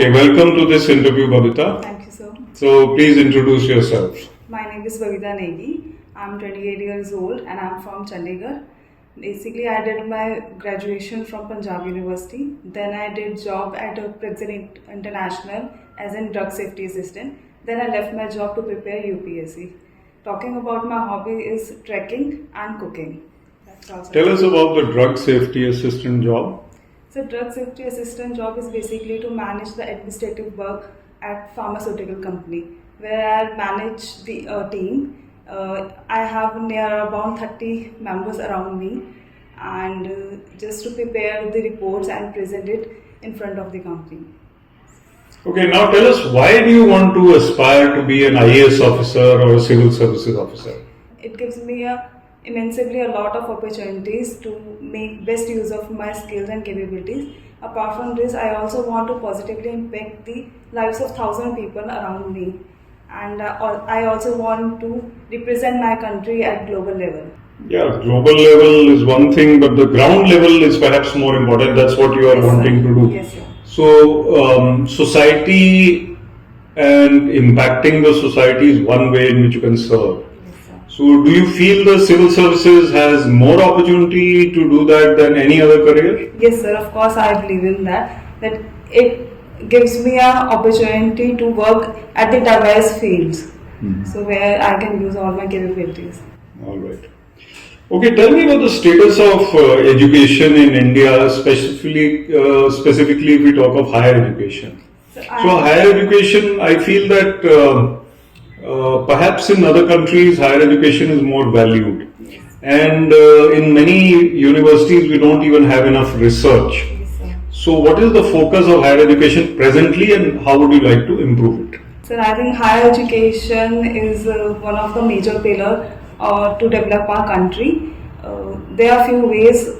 Okay, welcome to this interview, Babita. Thank you, sir. So please introduce yourself. My name is Babita Negi. I'm 28 years old and I'm from Chandigarh. Basically, I did my graduation from Punjab University. Then I did job at a President International as a drug safety assistant. Then I left my job to prepare UPSC. Talking about my hobby is trekking and cooking. That's also Tell us about the drug safety assistant job. So drug safety assistant job is basically to manage the administrative work at pharmaceutical company where I manage the team. I have near about 30 members around me and just to prepare the reports and present it in front of the company. Okay, now tell us, why do you want to aspire to be an IAS officer or a civil services officer? It gives me immensely a lot of opportunities to make best use of my skills and capabilities. Apart from this, I also want to positively impact the lives of 1,000 people around me, and I also want to represent my country at global level. Yeah, global level is one thing, but the ground level is perhaps more important. That's what you are Yes, wanting sir. to do. Yes, sir. So, society and impacting the society is one way in which you can serve. Yes, sir. So, do you feel the civil services has more opportunity to do that than any other career? Yes, sir. Of course, I believe in that. That it gives me an opportunity to work at the diverse fields. So where I can use all my capabilities. All right. Okay, tell me about the status of education in India, specifically if we talk of higher education. So higher education, I feel that perhaps in other countries, higher education is more valued. And in many universities, we don't even have enough research. Yes, sir. So what is the focus of higher education presently and how would you like to improve it? So I think higher education is one of the major pillars to develop our country. There are few ways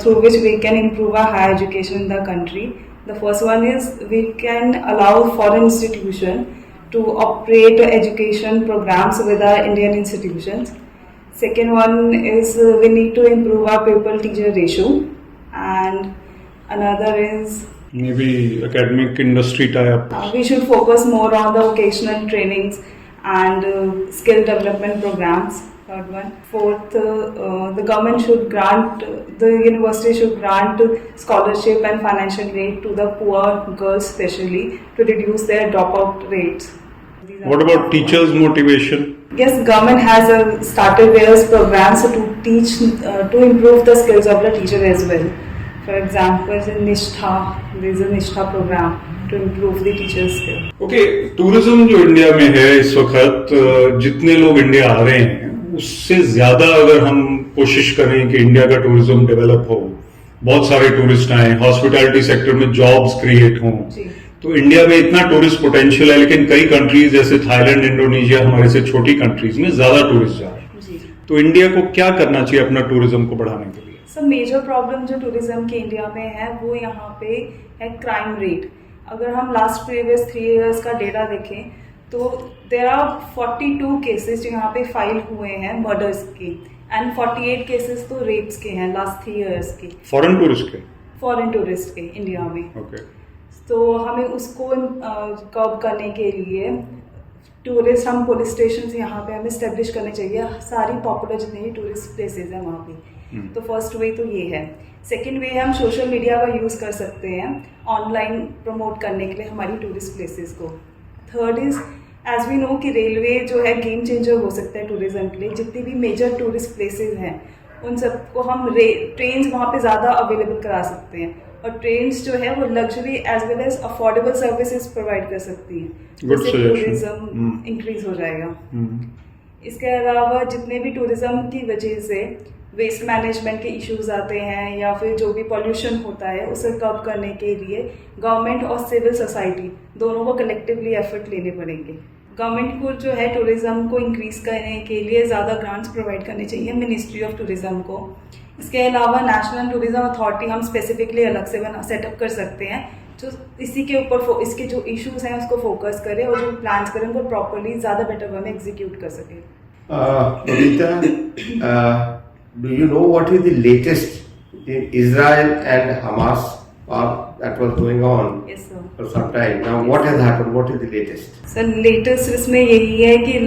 through which we can improve our higher education in the country. The first one is we can allow foreign institutions to operate education programs with our Indian institutions. Second one is we need to improve our pupil-teacher ratio, and another is Maybe academic industry tie-up. we should focus more on the vocational trainings and skill development programs. Third one. Fourth, the government should grant, the university should grant scholarship and financial aid to the poor girls especially to reduce their dropout rates. These are What about teachers' motivation? Yes, government has started various programs to teach, to improve the skills of the teacher as well. For example, in Nishtha, there is a Nishtha program to improve the teacher's skill. Okay, tourism जो India में है इस वक्त, जितने लोग India आ रहे हैं उससे ज्यादा अगर हम कोशिश करें कि इंडिया का टूरिज्म डेवलप हो, बहुत सारे टूरिस्ट आए, हॉस्पिटैलिटी सेक्टर में जॉब्स क्रिएट हों, तो इंडिया में इतना टूरिस्ट पोटेंशियल है, लेकिन कई कंट्रीज जैसे थाईलैंड, इंडोनेशिया हमारे से छोटी कंट्रीज में ज्यादा टूरिस्ट जा रहे हैं. तो इंडिया को क्या करना चाहिए अपना टूरिज्म को बढ़ाने के लिए? सर, मेजर प्रॉब्लम जो टूरिज्म की इंडिया में है वो यहाँ पे है क्राइम रेट. अगर हम लास्ट प्रीवियस 3 इयर्स का डेटा देखें तो देयर आर 42 केसेस जो यहाँ पे फाइल हुए हैं मर्डर्स के एंड 48 केसेस तो रेप्स के हैं लास्ट 3 इयर्स के. फॉरेन टूरिस्ट के? फॉरेन टूरिस्ट के इंडिया में. ओके. तो हमें उसको कर्ब करने के लिए टूरिस्ट हम पुलिस स्टेशन यहाँ पे हमें इस्टेब्लिश करने चाहिए सारी पॉपुलर जितने भी टूरिस्ट प्लेसेस हैं वहाँ पे. तो फर्स्ट वे तो ये है. सेकेंड वे हम सोशल मीडिया का यूज़ कर सकते हैं ऑनलाइन प्रमोट करने के लिए हमारी टूरिस्ट प्लेसेस को. Third is as we know कि रेलवे जो है गेम चेंजर हो सकता है टूरिज्म के लिए. जितनी भी मेजर टूरिस्ट प्लेसेस हैं उन सबको हम ट्रेन्स वहाँ पे ज़्यादा अवेलेबल करा सकते हैं और ट्रेन्स जो है वो luxury as well as affordable services provide कर सकती हैं, जिससे टूरिज्म इंक्रीज हो जाएगा. इसके अलावा जितने भी टूरिज्म की वजह से वेस्ट मैनेजमेंट के इश्यूज आते हैं या फिर जो भी पॉल्यूशन होता है उसे कम करने के लिए गवर्नमेंट और सिविल सोसाइटी दोनों को कलेक्टिवली एफर्ट लेने पड़ेंगे. गवर्नमेंट को जो है टूरिज्म को इंक्रीज करने के लिए ज़्यादा ग्रांट्स प्रोवाइड करने चाहिए मिनिस्ट्री ऑफ टूरिज्म को. इसके अलावा नेशनल टूरिज्म अथॉरिटी हम स्पेसिफिकली अलग से सेटअप कर सकते हैं जो इसी के ऊपर इसके जो इश्यूज हैं उसको फोकस करे और जो प्लान्स करें उनको प्रॉपरली ज़्यादा बेटर वे में एग्जीक्यूट कर सके. Do you know what is the latest in Israel and Hamas war that was going on? Yes, sir. for some time. Now, what has happened? What is the latest? Sir latest इसमें यही है कि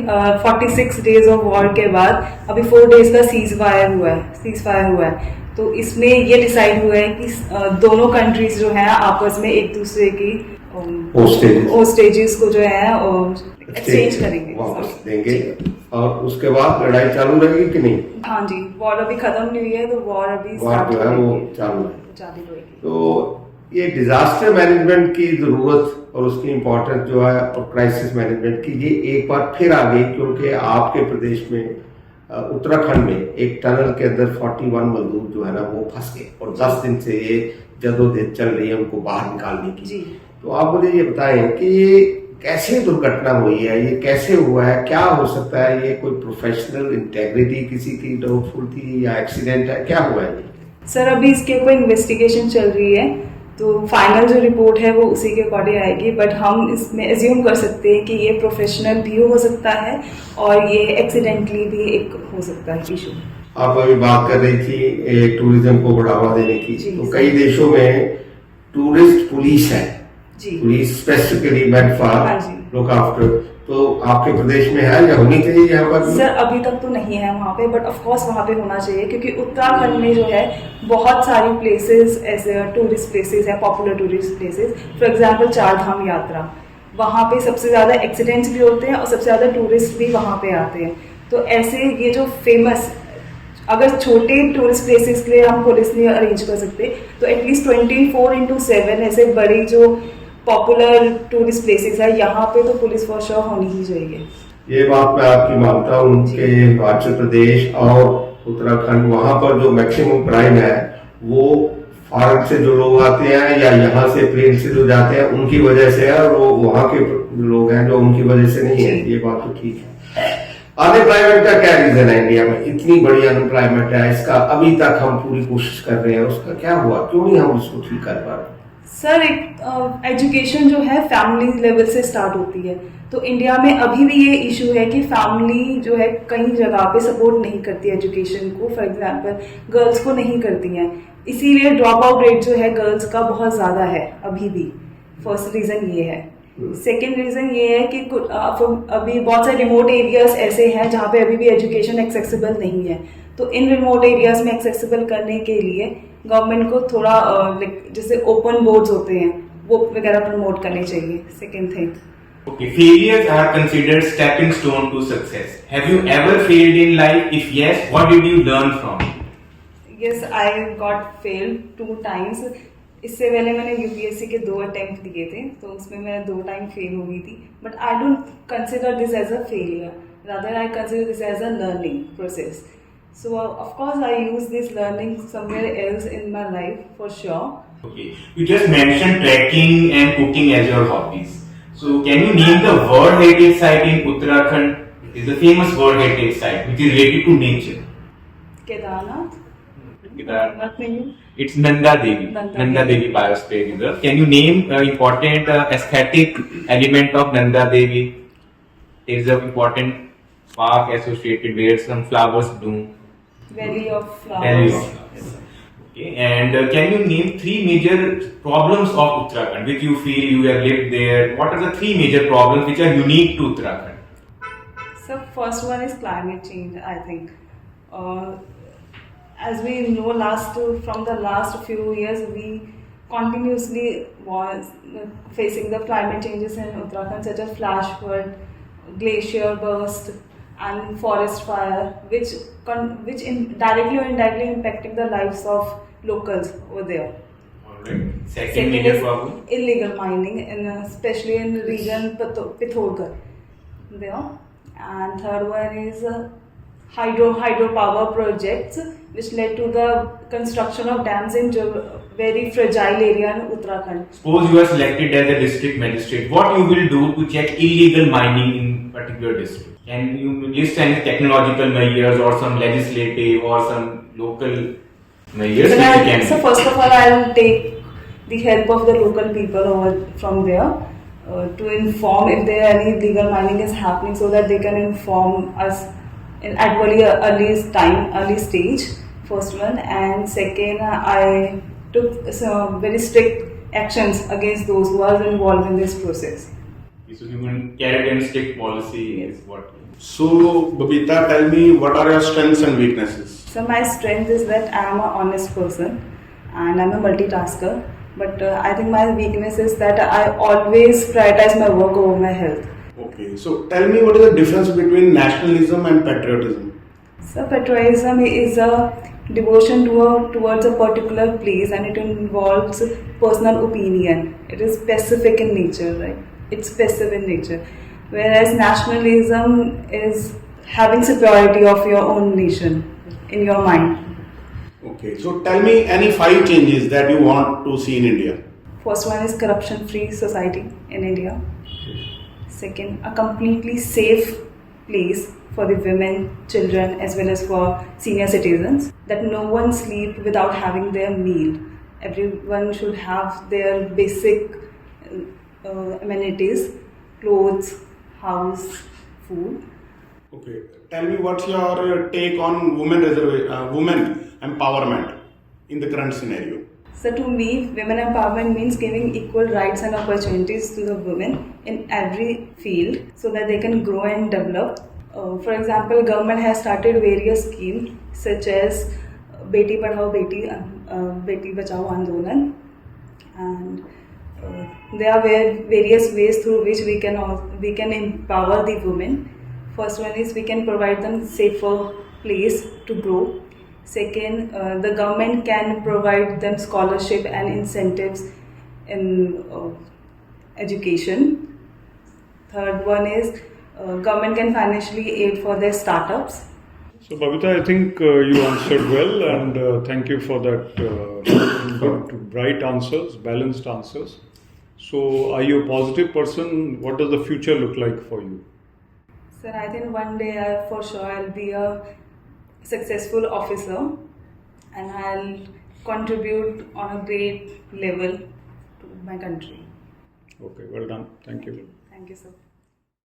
46 days of war के बाद अभी 4 days का cease fire हुआ है। तो इसमें ये डिसाइड हुआ है कि दोनों कंट्रीज जो हैं आपस में एक दूसरे की होस्टेजेस को जो है एक्सचेंज करेंगे, वापस देंगे, और उसके बाद लड़ाई चालू रहेगी कि नहीं? हाँ जी, वॉर अभी खत्म नहीं हुई है, तो वॉर अभी जो है वो चालू रहेगी। तो ये डिजास्टर मैनेजमेंट की जरूरत और उसकी इम्पोर्टेंस जो है, और क्राइसिस मैनेजमेंट की, ये एक बार फिर आ गई, क्योंकि आपके प्रदेश में उत्तराखंड में एक टनल के अंदर 41 मजदूर जो है ना वो फंस गए, और 10 दिन से ये जदोजहद चल रही है उनको बाहर निकालने की। तो आप मुझे ये बताएं कि ये कैसे दुर्घटना हुई है, ये कैसे हुआ है, क्या हो सकता है, ये कोई प्रोफेशनल इंटेग्रिटी किसी की डाउटफुल थी या एक्सीडेंट है, क्या हुआ है? सर अभी इसके ऊपर इन्वेस्टिगेशन चल रही है, तो फाइनल जो रिपोर्ट है वो उसी के अकॉर्डिंग आएगी, बट हम इसमें एज्यूम कर सकते हैं कि ये प्रोफेशनल भी हो सकता है और ये एक्सीडेंटली भी एक हो सकता है इशू। आप अभी बात कर रही थी टूरिज्म को बढ़ावा देने की, तो कई देशों में टूरिस्ट पुलिस है, police specifically meant for look after, तो आपके प्रदेश में है या होनी चाहिए यहाँ पर? सर अभी तक तो नहीं है वहाँ पे, बट ऑफ कोर्स वहाँ पे होना चाहिए, क्योंकि उत्तराखंड में जो है बहुत सारी प्लेसेस ऐसे टूरिस्ट प्लेसेस है, popular tourist places. For example 4 धाम यात्रा, वहाँ पे सबसे ज़्यादा एक्सीडेंट्स भी होते हैं और सबसे ज़्यादा टूरिस्ट भी वहाँ पे आते हैं। तो ऐसे ये जो फेमस, अगर छोटे टूरिस्ट प्लेसेस के लिए हम पुलिस नहीं अरेंज कर सकते, तो एटलीस्ट 24/7 ऐसे बड़ी जो पॉपुलर टूरिस्ट प्लेसेस है यहाँ पे तो पुलिस फॉर श्योर होनी ही चाहिए। ये बात मैं आपकी मानता हूँ कि हिमाचल प्रदेश और उत्तराखंड, वहाँ पर जो मैक्सिमम क्राइम है वो फॉरेन से जो लोग आते हैं या यहाँ से प्लेन से जो जाते हैं उनकी वजह से है, और वो वहाँ के लोग हैं जो उनकी वजह से नहीं है। ये बात तो ठीक है। अनएम्प्लॉयमेंट का क्या रीजन है इंडिया में? इतनी बड़ी अनएम्प्लॉयमेंट है, इसका अभी तक हम पूरी कोशिश कर रहे हैं, उसका क्या हुआ, क्यों नहीं हम उसको ठीक कर पा रहे? सर एक एजुकेशन जो है फैमिली लेवल से स्टार्ट होती है, तो इंडिया में अभी भी ये इशू है कि फैमिली जो है कई जगह पे सपोर्ट नहीं करती एजुकेशन को। फॉर एग्जांपल गर्ल्स को नहीं करती हैं, इसीलिए ड्रॉप आउट रेट जो है गर्ल्स का बहुत ज़्यादा है अभी भी। फर्स्ट रीज़न ये है। सेकेंड रीज़न ये है कि अभी बहुत सारे रिमोट एरियाज ऐसे हैं जहाँ पे अभी भी एजुकेशन एक्सेसिबल नहीं है, तो इन रिमोट एरियाज में एक्सेसिबल करने के लिए गवर्नमेंट को थोड़ा जैसे ओपन बोर्ड्स होते हैं वो वगैरह प्रमोट करने चाहिए। Second thing, Okay, failures are considered stepping stone to success. Have you ever failed in life? If yes, what did you learn from it? yes I got failed 2 times। इससे पहले मैंने UPSC के 2 attempt दिए थे, तो उसमें मैं 2 time fail हो गई थी, but I don't consider this as a failure, rather I consider this as a learning process. So of course I use this learning somewhere else in my life for sure. Okay, you just mentioned trekking and cooking as your hobbies. So can you name the World Heritage Site in Uttarakhand? It is a famous World Heritage Site which is related to nature. Kedarnath? Kedarnath nahi. It's Nanda Devi Biosphere Reserve. Can you name important aesthetic element of Nanda Devi? It is an important park associated where some flowers bloom. Valley of Flowers. Okay, and can you name 3 major problems of Uttarakhand which you feel you have lived there? What are the 3 major problems which are unique to Uttarakhand? So first one is climate change, I think. As we know, from the last few years, we continuously was facing the climate changes in Uttarakhand, such as flash flood, glacier burst, and forest fire, which directly or indirectly impacting the lives of locals over there. Alright. Second major problem? Illegal mining, especially in the region Pithogarh there. And third one is hydropower projects, which led to the construction of dams in very fragile area in Uttarakhand. Suppose you are selected as a district magistrate, what you will do to check illegal mining in particular district? Can you list any technological measures or some legislative or some local measures which you can? So first of all, I will take the help of the local people from there to inform if there any illegal mining is happening, so that they can inform us at very early stage. First one, and second, I took very strict actions against those who are involved in this process. So human carrot and stick policy is what. So, Babita, tell me what are your strengths and weaknesses? So my strength is that I am an honest person and I'm a multitasker. But I think my weakness is that I always prioritize my work over my health. Okay, so tell me what is the difference between nationalism and patriotism? So patriotism is a devotion towards a particular place, and it involves personal opinion. It is specific in nature, right? It's passive in nature. Whereas nationalism is having superiority of your own nation in your mind. Okay, so tell me any 5 changes that you want to see in India. First one is corruption-free society in India. Second, a completely safe place for the women, children, as well as for senior citizens. That no one sleep without having their meal. Everyone should have their basic amenities, clothes, house, food. Okay, tell me what's your take on women empowerment in the current scenario. So to me, women empowerment means giving equal rights and opportunities to the women in every field so that they can grow and develop. For example, government has started various schemes such as Beti Padhao Beti Bachao Andolan, and there are various ways through which we can empower the women. First one is we can provide them safer place to grow. Second, the government can provide them scholarship and incentives in education. Third one is government can financially aid for their startups. So, Babita, I think you answered well, and thank you for that good, bright answers, balanced answers. So, are you a positive person? What does the future look like for you? Sir, I think one day for sure I'll be a successful officer and I'll contribute on a great level to my country. Okay, well done. Thank you. Thank you, sir.